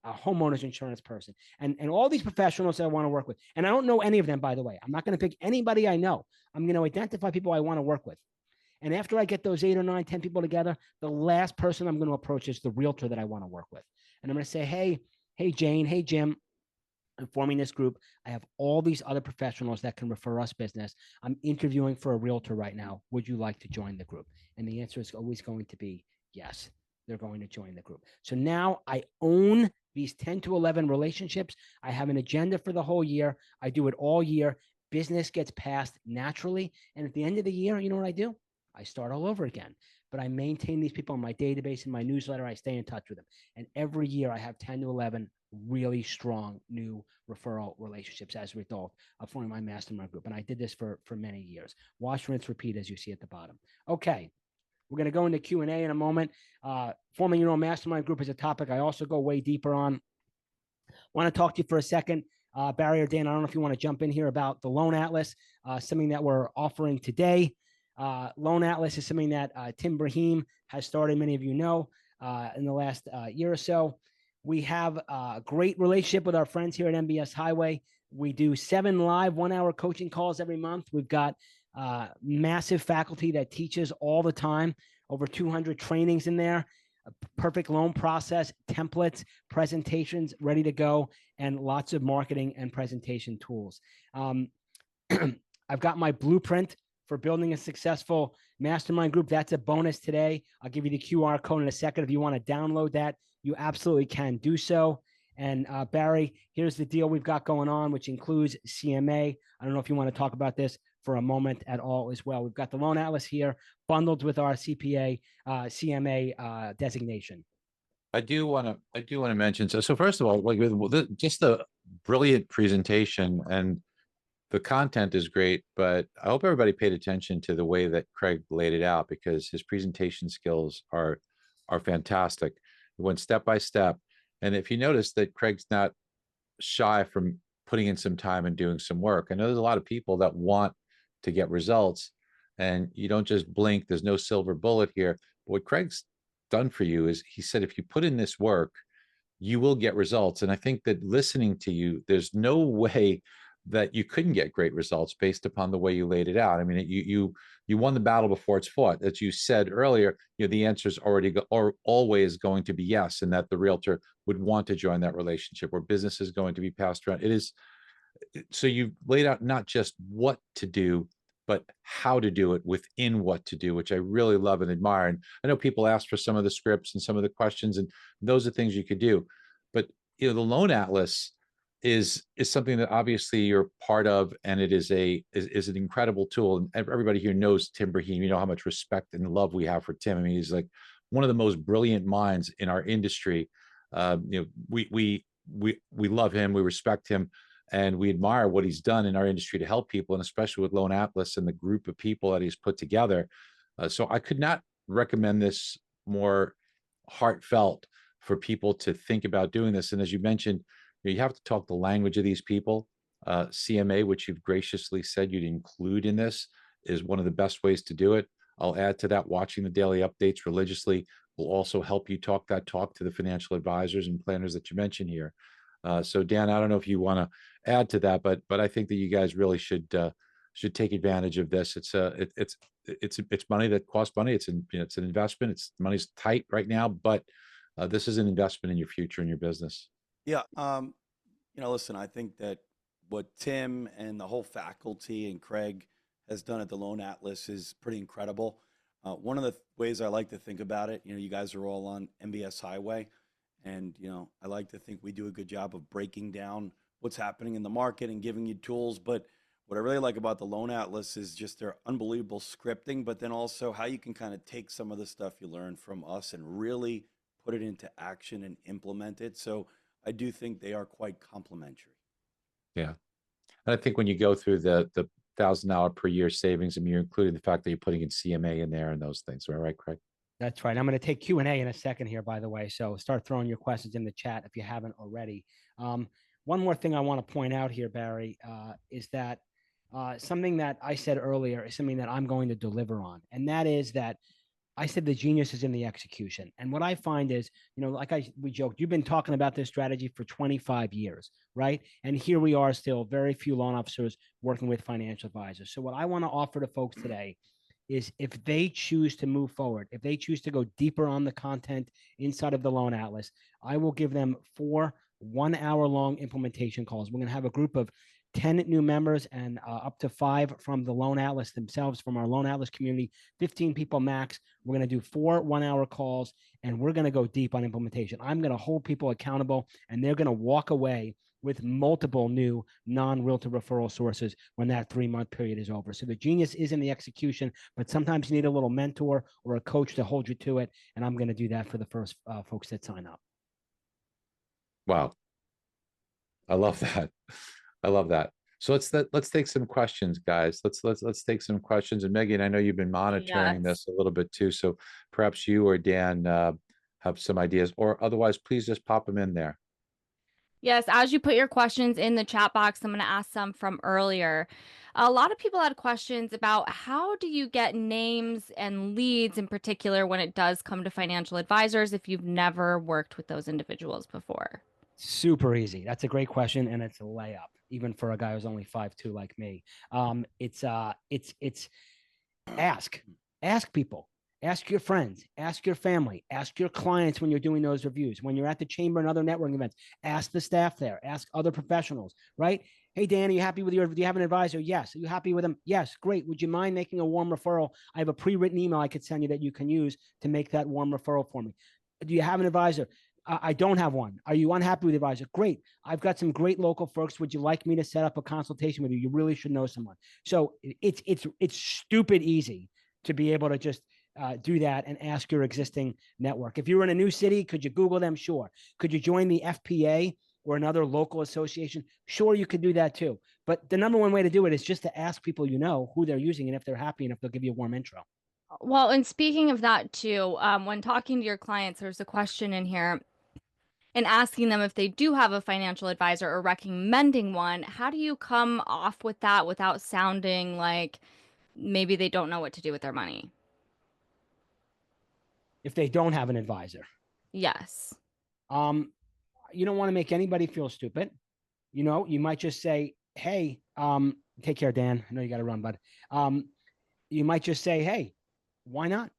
homeowner's insurance person, and all these professionals that I want to work with. And I don't know any of them, by the way. I'm not going to pick anybody I know. I'm going to identify people I want to work with. And after I get those 8 or 9, 10 people together, the last person I'm going to approach is the realtor that I want to work with. And I'm going to say, hey, Jane, hey, Jim, I'm forming this group. I have all these other professionals that can refer us business. I'm interviewing for a realtor right now. Would you like to join the group? And the answer is always going to be yes. They're going to join the group. So now I own these 10 to 11 relationships. I have an agenda for the whole year. I do it all year. Business gets passed naturally. And at the end of the year, you know what I do? I start all over again, but I maintain these people in my database, in my newsletter. I stay in touch with them. And every year I have 10 to 11 really strong new referral relationships as a result of forming my mastermind group. And I did this for many years. Wash, rinse, repeat, as you see at the bottom. Okay. We're going to go into Q&A in a moment. Forming your own mastermind group is a topic I also go way deeper on. I want to talk to you for a second. Barry or Dan, I don't know if you want to jump in here about the Loan Atlas, something that we're offering today. Loan Atlas is something that Tim Brahim has started, many of you know, in the last year or so. We have a great relationship with our friends here at MBS Highway. We do 7 live 1-hour coaching calls every month. We've got massive faculty that teaches all the time, over 200 trainings in there, a perfect loan process, templates, presentations ready to go, and lots of marketing and presentation tools. I've got my blueprint for building a successful mastermind group. That's a bonus today. I'll give you the QR code in a second. If you want to download that, you absolutely can do so. And Barry, here's the deal we've got going on, which includes CMA. I don't know if you want to talk about this for a moment at all as well. We've got the Loan Atlas here bundled with our CPA, CMA designation. I do want to mention. So first of all, like just the brilliant presentation, and the content is great, but I hope everybody paid attention to the way that Craig laid it out, because his presentation skills are fantastic. He went step by step. And if you notice that Craig's not shy from putting in some time and doing some work. I know there's a lot of people that want to get results, and you don't just blink. There's no silver bullet here. But what Craig's done for you is he said, if you put in this work, you will get results. And I think that listening to you, there's no way that you couldn't get great results based upon the way you laid it out. I mean, you won the battle before it's fought. As you said earlier, the answer is always going to be yes, and that the realtor would want to join that relationship, where business is going to be passed around. It is. So you've laid out not just what to do, but how to do it within what to do, which I really love and admire. And I know people ask for some of the scripts and some of the questions, and those are things you could do. But the Loan Atlas is something that obviously you're part of, and it is an incredible tool. And everybody here knows Tim Brahim. You know how much respect and love we have for Tim. I mean, he's like one of the most brilliant minds in our industry. We love him, we respect him, and we admire what he's done in our industry to help people, and especially with Loan Atlas and the group of people that he's put together. So I could not recommend this more heartfelt for people to think about doing this. And as you mentioned, you have to talk the language of these people. CMA, which you've graciously said you'd include in this, is one of the best ways to do it. I'll add to that, watching the daily updates religiously will also help you talk that talk to the financial advisors and planners that you mentioned here. So Dan, I don't know if you want to add to that, but I think that you guys really should take advantage of this. It's money that costs money. It's an investment. Money's tight right now, but this is an investment in your future and your business. Yeah. Listen, I think that what Tim and the whole faculty and Craig has done at the Loan Atlas is pretty incredible. One of the ways I like to think about it, you guys are all on MBS Highway, and I like to think we do a good job of breaking down what's happening in the market and giving you tools. But what I really like about the Loan Atlas is just their unbelievable scripting, but then also how you can kind of take some of the stuff you learn from us and really put it into action and implement it. So I do think they are quite complementary. Yeah. And I think when you go through the $1,000 per year savings, I mean, you're including the fact that you're putting in CMA in there and those things. Am I right, Craig? That's right. I'm going to take Q&A in a second here, by the way. So start throwing your questions in the chat if you haven't already. One more thing I want to point out here, Barry, is that something that I said earlier is something that I'm going to deliver on. And that is that I said the genius is in the execution. And what I find is, like we joked, you've been talking about this strategy for 25 years, right? And here we are still, very few loan officers working with financial advisors. So what I want to offer to folks today is if they choose to move forward, if they choose to go deeper on the content inside of the Loan Atlas, I will give them 4 one-hour-long implementation calls. We're going to have a group of 10 new members and up to 5 from the Loan Atlas themselves, from our Loan Atlas community, 15 people max. We're going to do 4 one-hour calls, and we're going to go deep on implementation. I'm going to hold people accountable, and they're going to walk away with multiple new non-realtor referral sources when that 3-month period is over. So the genius is in the execution, but sometimes you need a little mentor or a coach to hold you to it. And I'm going to do that for the first folks that sign up. Wow. I love that. I love that. So let's take some questions, guys. Let's take some questions. And Megan, I know you've been monitoring Yes. this a little bit too. So perhaps you or Dan have some ideas, or otherwise, please just pop them in there. Yes, as you put your questions in the chat box, I'm going to ask some from earlier. A lot of people had questions about how do you get names and leads in particular when it does come to financial advisors if you've never worked with those individuals before? Super easy. That's a great question, and it's a layup, even for a guy who's only 5'2" like me. It's ask people, ask your friends, ask your family, ask your clients when you're doing those reviews, when you're at the chamber and other networking events, ask the staff there, ask other professionals, right? Hey, Dan, are you happy with do you have an advisor? Yes. Are you happy with them? Yes. Great. Would you mind making a warm referral? I have a pre-written email I could send you that you can use to make that warm referral for me. Do you have an advisor? I don't have one. Are you unhappy with the advisor? Great. I've got some great local folks. Would you like me to set up a consultation with you? You really should know someone. So it's stupid easy to be able to just do that and ask your existing network. If you're in a new city, could you Google them? Sure. Could you join the FPA or another local association? Sure, you could do that too. But the number one way to do it is just to ask people who they're using and if they're happy and if they'll give you a warm intro. Well, and speaking of that too, when talking to your clients, there's a question in here and asking them if they do have a financial advisor or recommending one. How do you come off with that without sounding like maybe they don't know what to do with their money? If they don't have an advisor. Yes. You don't want to make anybody feel stupid. You might just say, hey, take care, Dan. I know you got to run, bud. You might just say, hey, why not?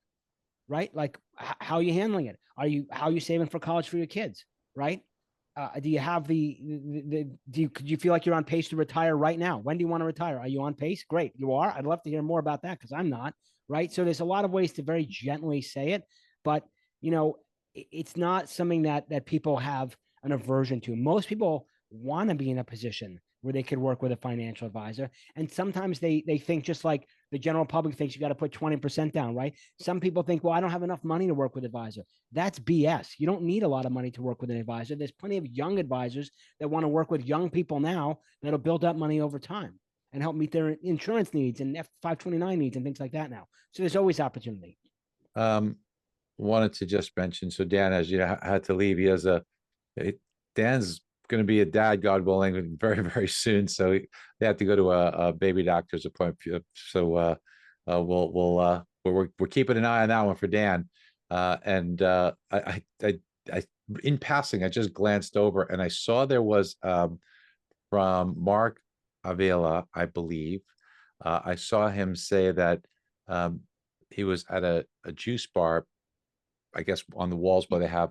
Right? Like, how are you handling it? How are you saving for college for your kids? Right? Do you have do you feel like you're on pace to retire right now? When do you want to retire? Are you on pace? Great. You are. I'd love to hear more about that because I'm not. Right. So there's a lot of ways to very gently say it, but it's not something that people have an aversion to. Most people want to be in a position where they could work with a financial advisor. And sometimes they think, just like the general public thinks, you got to put 20% down, right? Some people think, well, I don't have enough money to work with an advisor. That's BS. You don't need a lot of money to work with an advisor. There's plenty of young advisors that want to work with young people now that'll build up money over time and help meet their insurance needs and F529 needs and things like that now. So there's always opportunity. Wanted to just mention, so Dan, as you had to leave, Dan's going to be a dad, God willing, very, very soon. So they have to go to a baby doctor's appointment. So we're keeping an eye on that one for Dan. I in passing, I just glanced over and I saw there was from Mark Avila, I believe. I saw him say that he was at a juice bar, I guess on the walls where they have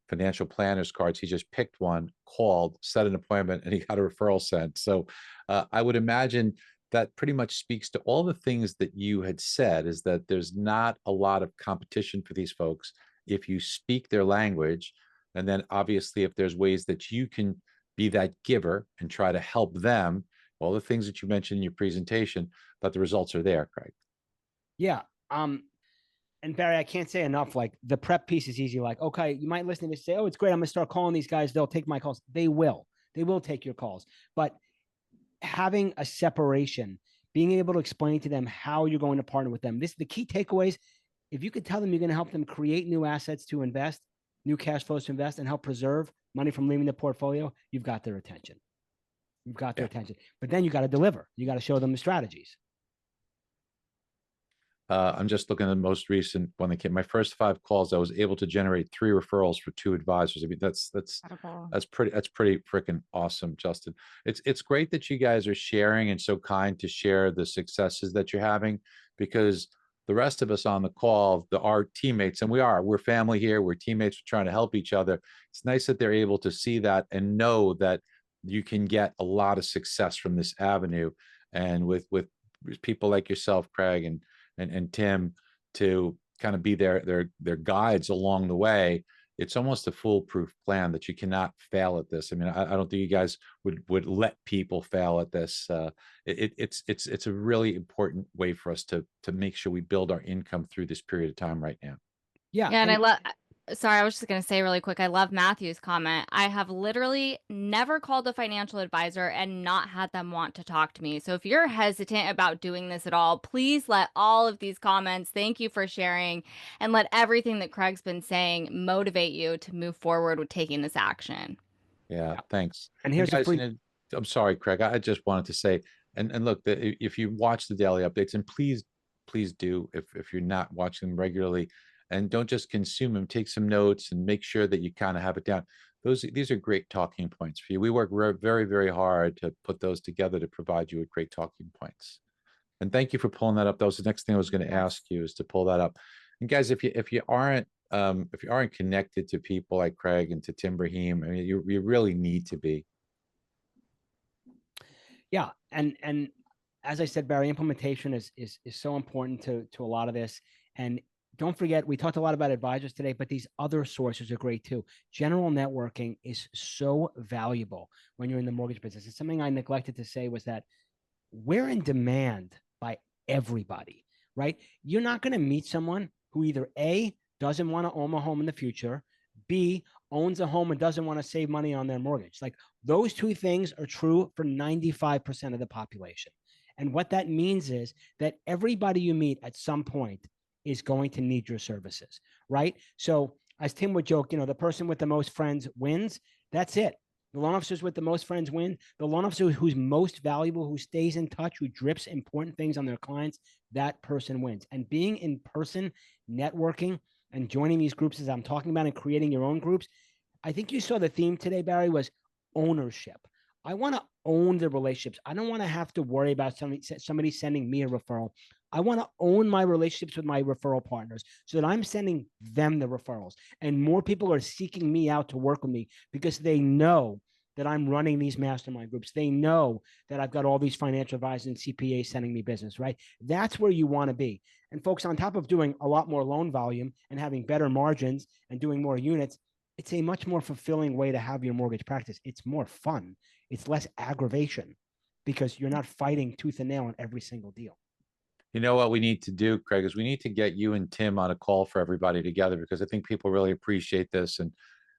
financial planners cards. He just picked one, called, set an appointment, and he got a referral sent. So I would imagine that pretty much speaks to all the things that you had said, is that there's not a lot of competition for these folks if you speak their language. And then obviously, if there's ways that you can be that giver and try to help them, all the things that you mentioned in your presentation, but the results are there, Craig. Yeah. And Barry, I can't say enough. Like, the prep piece is easy. Like, okay, you might listen to this, say, oh, it's great, I'm going to start calling these guys. They'll take my calls. They will take your calls. But having a separation, being able to explain to them how you're going to partner with them. The key takeaways. If you could tell them you're going to help them create new assets to invest, new cash flows to invest, and help preserve money from leaving the portfolio, you've got their attention. You've got their attention. But then you got to deliver. You got to show them the strategies. I'm just looking at the most recent one that came. My first 5 calls, I was able to generate 3 referrals for 2 advisors. I mean, that's pretty freaking awesome, Justin. It's great that you guys are sharing and so kind to share the successes that you're having, because the rest of us on the call, our teammates, and we're family here, we're teammates, we're trying to help each other. It's nice that they're able to see that and know that you can get a lot of success from this avenue. And with people like yourself, Craig, and Tim, to kind of be their guides along the way, it's almost a foolproof plan that you cannot fail at this. I mean, I don't think you guys would let people fail at this. It's a really important way for us to make sure we build our income through this period of time right now. Yeah. And I love, sorry, I was just going to say really quick, I love Matthew's comment. I have literally never called a financial advisor and not had them want to talk to me. So if you're hesitant about doing this at all, please let all of these comments, thank you for sharing, and let everything that Craig's been saying motivate you to move forward with taking this action. Yeah, thanks. And here's guys, a free. I'm sorry, Craig. I just wanted to say, and look, if you watch the daily updates, and please do, if you're not watching them regularly, and don't just consume them, take some notes and make sure that you kind of have it down. These are great talking points for you. We work very, very hard to put those together to provide you with great talking points. And thank you for pulling that up. That was the next thing I was going to ask you, is to pull that up. And guys, if you aren't connected to people like Craig and to Tim Brahim, I mean, you really need to be. Yeah. And as I said, Barry, implementation is so important to a lot of this. And don't forget, we talked a lot about advisors today, but these other sources are great too. General networking is so valuable when you're in the mortgage business. It's something I neglected to say, was that we're in demand by everybody, right? You're not going to meet someone who either A, doesn't want to own a home in the future, B, owns a home and doesn't want to save money on their mortgage. Like, those 2 things are true for 95% of the population. And what that means is that everybody you meet at some point is going to need your services, right? So as Tim would joke, the person with the most friends wins. That's it. The loan officers with the most friends win. The loan officer who's most valuable, who stays in touch, who drips important things on their clients, that person wins. And being in person, networking, and joining these groups, as I'm talking about, and creating your own groups, I think you saw the theme today, Barry, was ownership. I want to own the relationships. I don't want to have to worry about somebody sending me a referral. I want to own my relationships with my referral partners so that I'm sending them the referrals. And more people are seeking me out to work with me because they know that I'm running these mastermind groups. They know that I've got all these financial advisors and CPAs sending me business, right? That's where you want to be. And folks, on top of doing a lot more loan volume and having better margins and doing more units, it's a much more fulfilling way to have your mortgage practice. It's more fun. It's less aggravation because you're not fighting tooth and nail on every single deal. You know what we need to do, Craig, is we need to get you and Tim on a call for everybody together, because I think people really appreciate this, and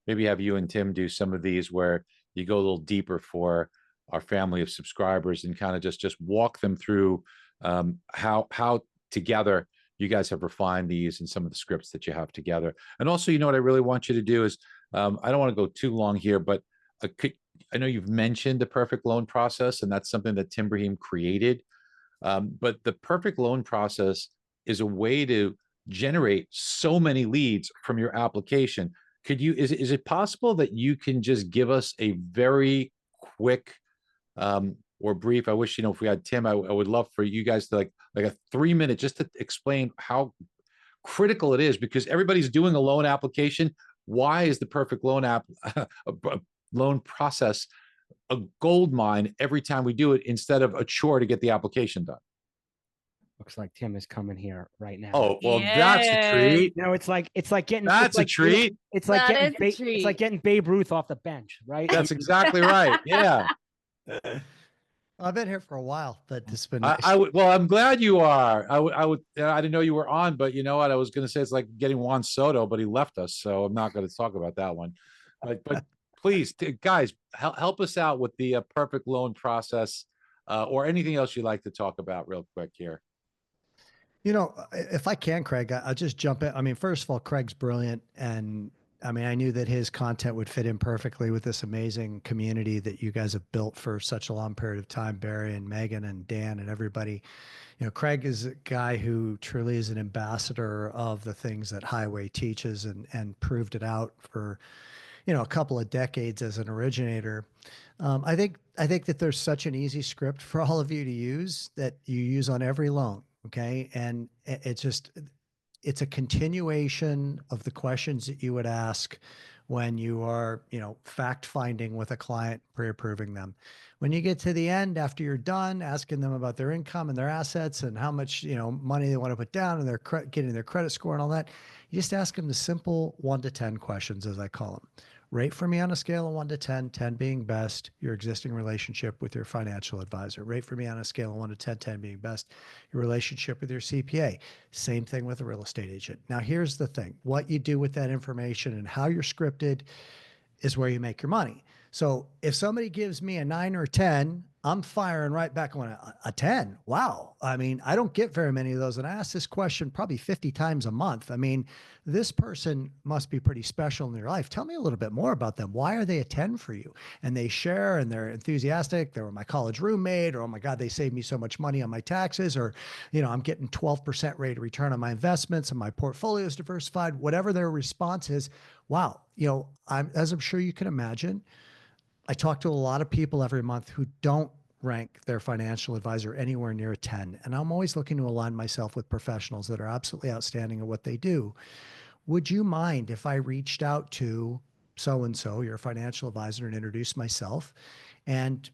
maybe have you and Tim do some of these where you go a little deeper for our family of subscribers and kind of just walk them through how together you guys have refined these and some of the scripts that you have together. And also, what I really want you to do is, I don't want to go too long here, but I know you've mentioned the perfect loan process, and that's something that Tim Brahim created. But the perfect loan process is a way to generate so many leads from your application. Is it possible that you can just give us a very quick or brief? I wish, if we had Tim, I would love for you guys to like a 3-minute, just to explain how critical it is, because everybody's doing a loan application, Why is the perfect loan app, loan process, a gold mine every time we do it instead of a chore to get the application done? Looks like Tim is coming here right now. Oh, well, that's a Yes. treat. No, it's like getting That's a treat. it's like That getting is a it's like treat. getting Babe Ruth off the bench, right? That's exactly right. Yeah. I've been here for a while, but it's been I, nice. I would, well, I'm glad you are. I didn't know you were on, but you know what? I was going to say it's like getting Juan Soto, but he left us. So I'm not going to talk about that one. But please, guys, help us out with the perfect loan process, or anything else you'd like to talk about real quick here. You know, if I can, Craig, I'll just jump in. I mean, first of all, Craig's brilliant. And I mean, I knew that his content would fit in perfectly with this amazing community that you guys have built for such a long period of time, Barry and Megan and Dan and everybody. You know, Craig is a guy who truly is an ambassador of the things that Highway teaches and proved it out for, you know, a couple of decades as an originator. I think that there's such an easy script for all of you to use that you use on every loan. Okay. And it's a continuation of the questions that you would ask when you are, you know, fact finding with a client, pre-approving them. When you get to the end, after you're done asking them about their income and their assets and how much, you know, money they want to put down and getting their credit score and all that, you just ask them the simple 1 to 10 questions, as I call them. Rate for me on a scale of 1 to 10, 10 being best, your existing relationship with your financial advisor. Rate for me on a scale of 1 to 10, 10 being best, your relationship with your CPA. Same thing with a real estate agent. Now, here's the thing. What you do with that information and how you're scripted is where you make your money. So if somebody gives me a 9 or a 10, I'm firing right back on a 10. Wow. I mean, I don't get very many of those. And I ask this question probably 50 times a month. I mean, this person must be pretty special in your life. Tell me a little bit more about them. Why are they a 10 for you? And they share and they're enthusiastic. They were my college roommate, or, oh my God, they saved me so much money on my taxes, or, you know, I'm getting 12% rate of return on my investments and my portfolio is diversified. Whatever their response is, wow. You know, as I'm sure you can imagine, I talk to a lot of people every month who don't rank their financial advisor anywhere near a 10. And I'm always looking to align myself with professionals that are absolutely outstanding at what they do. Would you mind if I reached out to so-and-so, your financial advisor, and introduced myself and,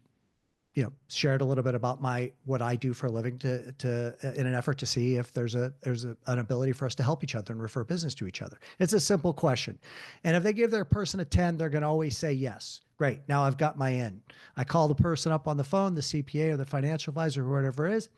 you know, shared a little bit about what I do for a living to in an effort to see if there's an ability for us to help each other and refer business to each other? It's a simple question. And if they give their person a 10, they're going to always say yes. Great. Now I've got my in. I call the person up on the phone, the CPA or the financial advisor, or whatever it is,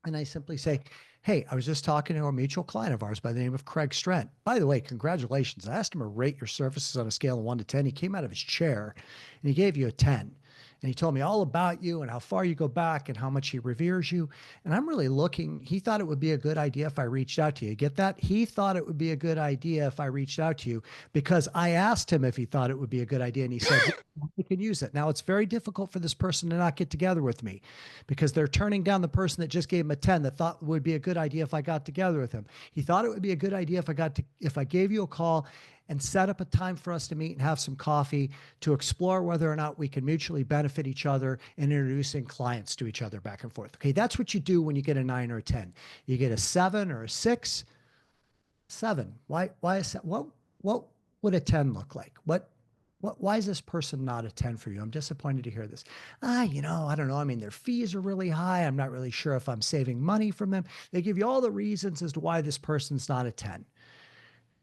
and I simply say, hey, I was just talking to a mutual client of ours by the name of Craig Strent. By the way, congratulations. I asked him to rate your services on a scale of 1 to 10. He came out of his chair and he gave you a 10. And he told me all about you and how far you go back and how much he reveres you. And I'm really looking, he thought it would be a good idea if I reached out to you. Get that? He thought it would be a good idea if I reached out to you because I asked him if he thought it would be a good idea. And he said, we can use it. Now, it's very difficult for this person to not get together with me because they're turning down the person that just gave him a 10 that thought it would be a good idea if I got together with him. He thought it would be a good idea if I gave you a call and set up a time for us to meet and have some coffee to explore whether or not we can mutually benefit each other in introducing clients to each other back and forth. Okay, that's what you do when you get a 9 or a 10. You get a 7 or a 6. 7. Why is that? What would a 10 look like? Why is this person not a 10 for you? I'm disappointed to hear this. You know, I don't know. I mean, their fees are really high. I'm not really sure if I'm saving money from them. They give you all the reasons as to why this person's not a 10.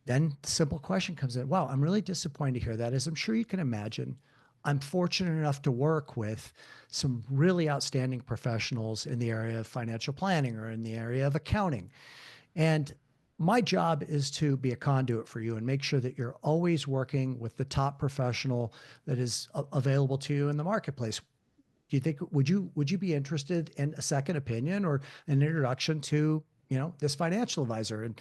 Then the simple question comes in. Wow, I'm really disappointed to hear that. As I'm sure you can imagine, I'm fortunate enough to work with some really outstanding professionals in the area of financial planning or in the area of accounting. And my job is to be a conduit for you and make sure that you're always working with the top professional that is available to you in the marketplace. Do you think, would you be interested in a second opinion or an introduction to, you know, this financial advisor? And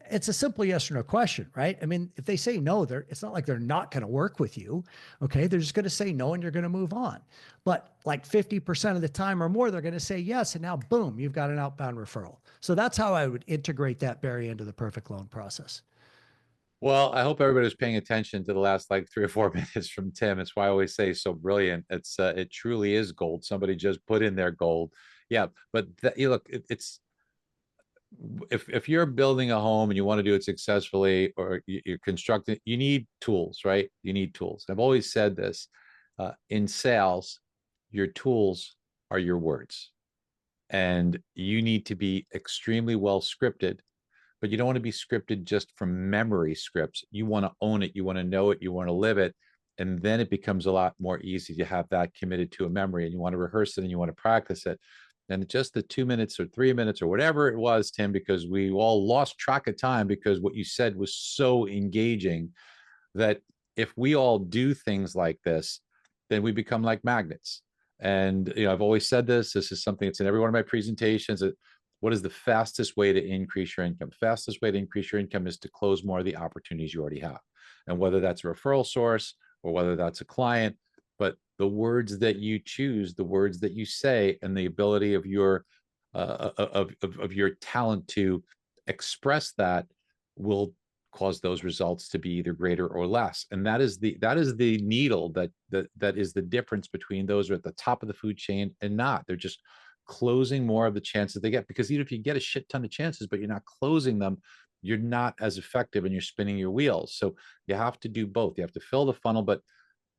it's a simple yes or no question, right? I mean, if they say no, it's not like they're not going to work with you. Okay. They're just going to say no and you're going to move on. But like 50% of the time or more, they're going to say yes. And now boom, you've got an outbound referral. So that's how I would integrate that, Barry, into the perfect loan process. Well, I hope everybody's paying attention to the last like 3 or 4 minutes from Tim. It's why I always say so brilliant. It truly is gold. Somebody just put in their gold. Yeah. But you look, it's if you're building a home and you want to do it successfully, or you're constructing, you need tools, right? You need tools. I've always said this, in sales, your tools are your words, and you need to be extremely well scripted, but you don't want to be scripted just from memory scripts. You want to own it. You want to know it. You want to live it. And then it becomes a lot more easy to have that committed to a memory, and you want to rehearse it and you want to practice it. And just the 2 minutes or 3 minutes or whatever it was, Tim, because we all lost track of time because what you said was so engaging, that if we all do things like this, then we become like magnets. And I've always said this. This is something that's in every one of my presentations. What is the fastest way to increase your income? The fastest way to increase your income is to close more of the opportunities you already have. And whether that's a referral source or whether that's a client, but the words that you choose, the words that you say, and the ability of your talent to express that will cause those results to be either greater or less. And that is the needle that is the difference between those who are at the top of the food chain and not. They're just closing more of the chances they get, because even if you get a shit ton of chances but you're not closing them, you're not as effective and you're spinning your wheels. So you have to do both. You have to fill the funnel, but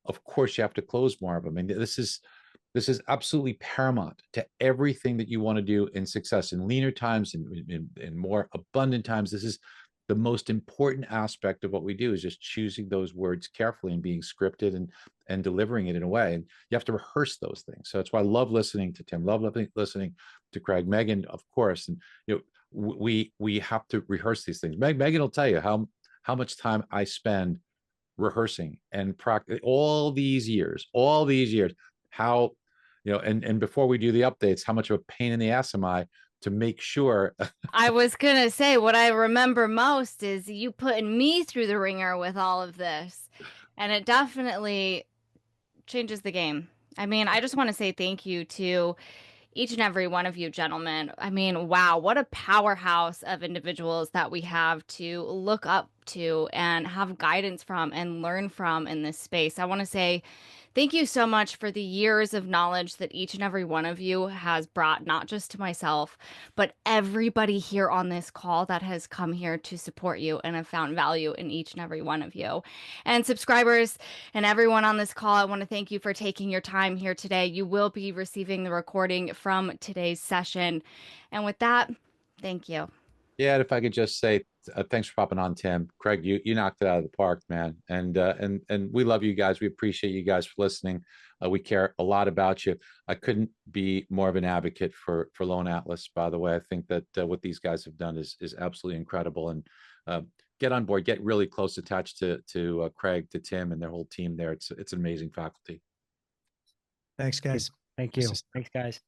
of course you have to close more of them. And this is absolutely paramount to everything that you want to do in success. In leaner times, in more abundant times, this is the most important aspect of what we do, is just choosing those words carefully and being scripted and delivering it in a way. And you have to rehearse those things. So that's why I love listening to Tim, love listening to Craig, Megan, of course. And we have to rehearse these things. Megan will tell you how much time I spend rehearsing and practice all these years, how, and before we do the updates, how much of a pain in the ass am I to make sure. I was going to say, what I remember most is you putting me through the ringer with all of this. And it definitely changes the game. I mean, I just want to say thank you to each and every one of you gentlemen. I mean, wow, what a powerhouse of individuals that we have to look up to and have guidance from and learn from in this space. I want to say thank you so much for the years of knowledge that each and every one of you has brought, not just to myself, but everybody here on this call that has come here to support you and have found value in each and every one of you. And subscribers and everyone on this call, I want to thank you for taking your time here today. You will be receiving the recording from today's session. And with that, thank you. Yeah, and if I could just say thanks for popping on, Tim. Craig, you knocked it out of the park, man. And we love you guys. We appreciate you guys for listening. We care a lot about you. I couldn't be more of an advocate for Loan Atlas, by the way. I think that what these guys have done is absolutely incredible. And get on board, get really close attached to Craig, to Tim, and their whole team there. It's an amazing faculty. Thanks, guys. Thank you. Thanks, guys.